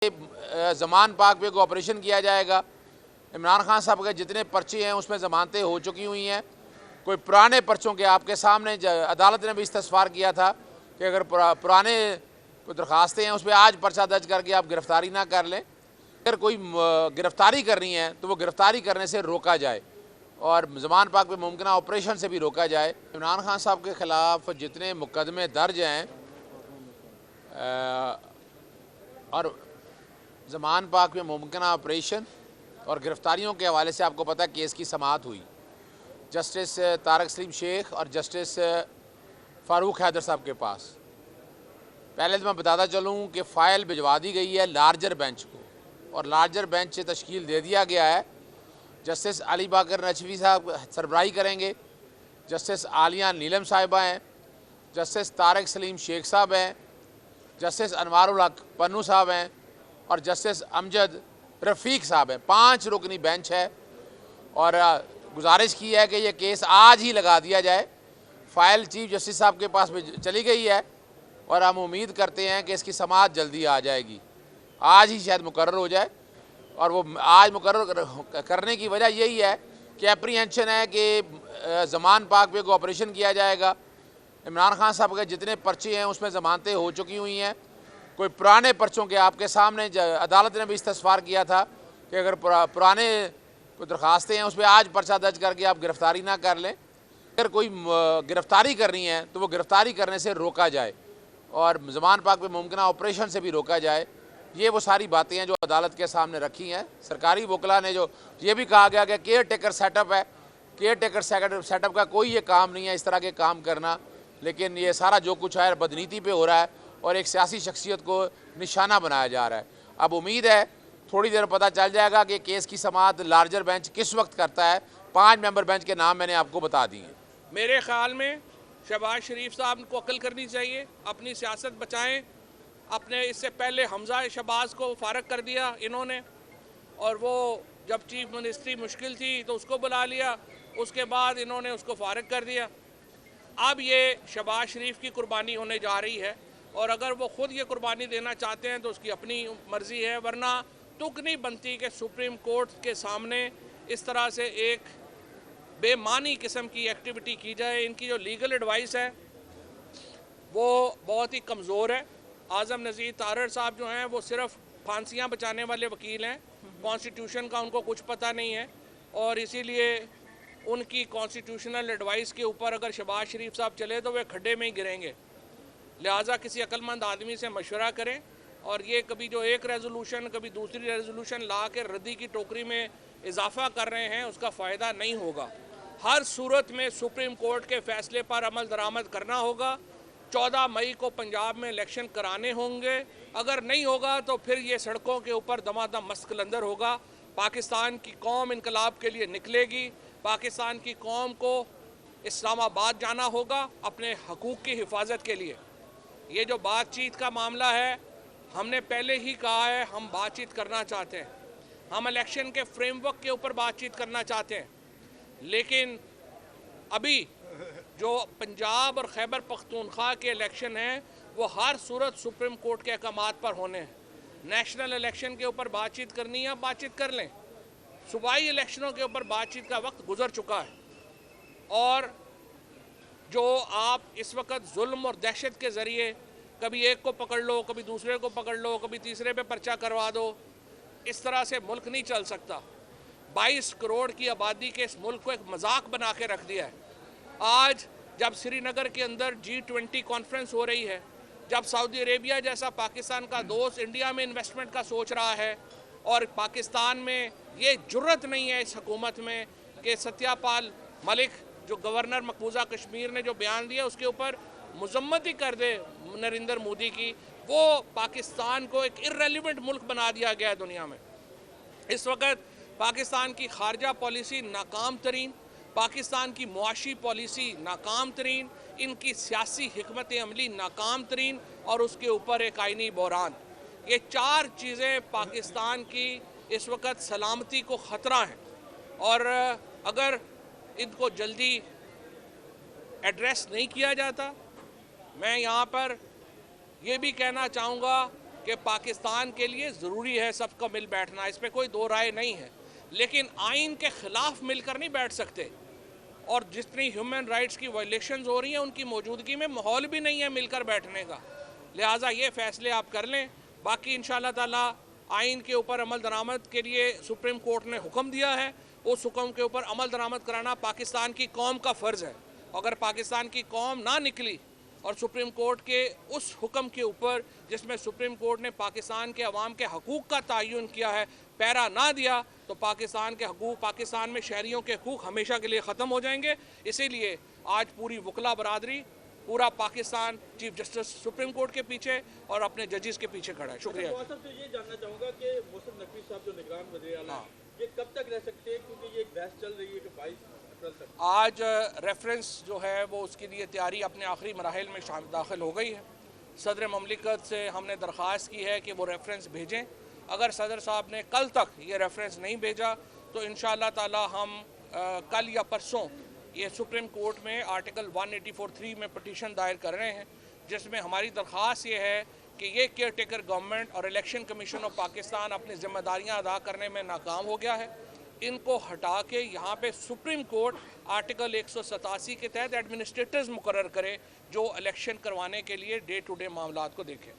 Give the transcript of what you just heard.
ज़मान पाक पे को ऑपरेशन किया जाएगा। इमरान खान साहब के जितने पर्चे हैं उसमें ज़मानतें हो चुकी हुई हैं। कोई पुराने पर्चों के आपके सामने अदालत ने भी इस्तफसार किया था कि अगर पुराने कोई दरख्वास्तें हैं उस पर आज पर्चा दर्ज करके आप गिरफ़्तारी ना कर लें। अगर कोई गिरफ़्तारी करनी है तो वो गिरफ़्तारी करने से रोका जाए और ज़मान पाक पे मुमकिन ऑपरेशन से भी रोका जाए। इमरान खान साहब के ख़िलाफ़ जितने मुकदमे दर्ज हैं और ज़मान पाक में मुमकिन ऑपरेशन और गिरफ़्तारियों के हवाले से आपको पता है केस की समाअत हुई जस्टिस तारक सलीम शेख और जस्टिस फ़ारूक हैदर साहब के पास। पहले तो मैं बताता चलूँ कि फ़ाइल भिजवा दी गई है लार्जर बेंच को और लार्जर बेंच से तश्कील दे दिया गया है। जस्टिस अली बाकर नचवी साहब सरबराही करेंगे, जस्टिस आलिया नीलम साहिबा हैं, जस्टिस तारक सलीम शेख साहब हैं, जस्टिस अनवारुल हक पन्नू साहब हैं और जस्टिस अमजद रफ़ीक साहब हैं। 5 रुकनी बेंच है और गुजारिश की है कि यह केस आज ही लगा दिया जाए। फ़ाइल चीफ जस्टिस साहब के पास में चली गई है और हम उम्मीद करते हैं कि इसकी समाअत जल्दी आ जाएगी। आज ही शायद मुकर्रर हो जाए और वो आज मुकर्रर करने की वजह यही है कि एप्रीहेंशन है कि ज़मान पाक पे को ऑपरेशन किया जाएगा। इमरान खान साहब के जितने पर्चे हैं उसमें ज़मानतें हो चुकी हुई हैं। कोई पुराने पर्चों के आपके सामने अदालत ने भी इस्तफसार किया था कि अगर पुराने कोई दरख्वास्तें हैं उस पर आज पर्चा दर्ज करके आप गिरफ़्तारी ना कर लें। अगर कोई गिरफ़्तारी करनी है तो वो गिरफ़्तारी करने से रोका जाए और ज़मान पाक पे मुमकिन ऑपरेशन से भी रोका जाए। ये वो सारी बातें हैं जो अदालत के सामने रखी हैं। सरकारी वकला ने जो ये भी कहा गया कि केयर टेकर सेटअप है, केयर टेकर सेटअप का कोई ये काम नहीं है इस तरह के काम करना, लेकिन ये सारा जो कुछ है बदनीति पे हो रहा है और एक सियासी शख्सियत को निशाना बनाया जा रहा है। अब उम्मीद है थोड़ी देर पता चल जाएगा कि केस की समाअत लार्जर बेंच किस वक्त करता है। 5 मेंबर बेंच के नाम मैंने आपको बता दिए हैं। मेरे ख्याल में शहबाज शरीफ साहब को अक्ल करनी चाहिए, अपनी सियासत बचाएं। अपने इससे पहले हमजा शहबाज को फारग कर दिया इन्होंने और वो जब चीफ मिनिस्ट्री मुश्किल थी तो उसको बुला लिया, उसके बाद इन्होंने उसको फारग कर दिया। अब ये शहबाज शरीफ की कुर्बानी होने जा रही है और अगर वो ख़ुद ये कुर्बानी देना चाहते हैं तो उसकी अपनी मर्ज़ी है, वरना तुक नहीं बनती कि सुप्रीम कोर्ट के सामने इस तरह से एक बेमानी किस्म की एक्टिविटी की जाए। इनकी जो लीगल एडवाइस है वो बहुत ही कमज़ोर है। आज़म नज़ीर तारड़ साहब जो हैं वो सिर्फ फांसियाँ बचाने वाले वकील हैं, कॉन्स्टिट्यूशन का उनको कुछ पता नहीं है और इसीलिए उनकी कॉन्स्टिट्यूशनल एडवाइस के ऊपर अगर शहबाज शरीफ साहब चले तो वे खड्डे में ही गिरेंगे। लिहाजा किसी अक्लमंद आदमी से मशवरा करें और ये कभी जो एक रेजोल्यूशन कभी दूसरी रेजोल्यूशन ला के रद्दी की टोकरी में इजाफा कर रहे हैं उसका फ़ायदा नहीं होगा। हर सूरत में सुप्रीम कोर्ट के फ़ैसले पर अमल दरामद करना होगा। 14 मई को पंजाब में इलेक्शन कराने होंगे, अगर नहीं होगा तो फिर ये सड़कों के ऊपर दमादम मस्त कलंदर होगा। पाकिस्तान की कौम इनकलाब के लिए निकलेगी, पाकिस्तान की कौम को इस्लामाबाद जाना होगा अपने हकूक़ की हिफाजत के लिए। ये जो बातचीत का मामला है, हमने पहले ही कहा है हम बातचीत करना चाहते हैं, हम इलेक्शन के फ्रेमवर्क के ऊपर बातचीत करना चाहते हैं, लेकिन अभी जो पंजाब और खैबर पख्तूनख्वा के इलेक्शन हैं वो हर सूरत सुप्रीम कोर्ट के अहकामात पर होने हैं। नेशनल इलेक्शन के ऊपर बातचीत करनी है, बातचीत कर लें। सूबाई इलेक्शनों के ऊपर बातचीत का वक्त गुजर चुका है और जो आप इस वक्त जुल्म और दहशत के ज़रिए कभी एक को पकड़ लो, कभी दूसरे को पकड़ लो, कभी तीसरे पे पर्चा करवा दो, इस तरह से मुल्क नहीं चल सकता। 22 करोड़ की आबादी के इस मुल्क को एक मजाक बना के रख दिया है। आज जब श्रीनगर के अंदर G20 कॉन्फ्रेंस हो रही है, जब सऊदी अरेबिया जैसा पाकिस्तान का दोस्त इंडिया में इन्वेस्टमेंट का सोच रहा है और पाकिस्तान में ये जुर्रत नहीं है इस हुकूमत में कि सत्यापाल मलिक जो गवर्नर मकबूजा कश्मीर ने जो बयान दिया उसके ऊपर मजम्मत ही कर दे नरेंद्र मोदी की, वो पाकिस्तान को एक इर्रेलेवेंट मुल्क बना दिया गया है दुनिया में। इस वक्त पाकिस्तान की खारजा पॉलिसी नाकाम तरीन, पाकिस्तान की मुआशी पॉलिसी नाकाम तरीन, इनकी सियासी हिकमत अमली नाकाम तरीन और उसके ऊपर एक आइनी बहरान। ये 4 चीज़ें पाकिस्तान की इस वक्त सलामती को ख़तरा हैं और अगर इनको जल्दी एड्रेस नहीं किया जाता, मैं यहाँ पर ये भी कहना चाहूँगा कि पाकिस्तान के लिए ज़रूरी है सबका मिल बैठना, इस पर कोई दो राय नहीं है, लेकिन आइन के ख़िलाफ़ मिलकर नहीं बैठ सकते। और जितनी ह्यूमन राइट्स की वायलेशंस हो रही हैं उनकी मौजूदगी में माहौल भी नहीं है मिलकर बैठने का। लिहाजा ये फ़ैसले आप कर लें। बाकी इंशाअल्लाह ताला आइन के ऊपर अमल दरामद के लिए सुप्रीम कोर्ट ने हुक्म दिया है, उस हुक्म के ऊपर अमल दरामद कराना पाकिस्तान की कौम का फ़र्ज़ है। अगर पाकिस्तान की कौम ना निकली और सुप्रीम कोर्ट के उस हुक्म के ऊपर जिसमें सुप्रीम कोर्ट ने पाकिस्तान के अवाम के हकूक़ का तयन किया है, पैरा ना दिया, तो पाकिस्तान के हकूक़, पाकिस्तान में शहरियों के हकूक़ हमेशा के लिए ख़त्म हो जाएंगे। इसीलिए आज पूरी वकला बरादरी, पूरा Pakistan chief justice supreme court के पीछे और अपने जजेस के पीछे खड़ा है। शुक्रिया। तो ये जानना चाहूँगा कि मोहसिन नकवी साहब जो निगरान वज़ीर आला हैं, ये कब तक रह सकते हैं, क्योंकि ये एक बहस चल रही है कि 22 अप्रैल तक। आज रेफरेंस जो है वो उसके लिए तैयारी अपने आखिरी मराहिल में दाखिल हो गई है। सदर ममलिकत से हमने दरख्वास्त की है कि वो रेफरेंस भेजें। अगर सदर साहब ने कल तक ये रेफरेंस नहीं भेजा तो इंशाअल्लाह ताला हम कल या परसों ये सुप्रीम कोर्ट में आर्टिकल 184(3) में पटिशन दायर कर रहे हैं, जिसमें हमारी दरख्वास्त ये है कि ये केयर टेकर गवर्नमेंट और इलेक्शन कमीशन ऑफ पाकिस्तान अपनी जिम्मेदारियां अदा करने में नाकाम हो गया है। इनको हटा के यहाँ पे सुप्रीम कोर्ट आर्टिकल 187 के तहत एडमिनिस्ट्रेटर्स मुकर्रर करे जो इलेक्शन करवाने के लिए डे टू डे मामलात को देखें।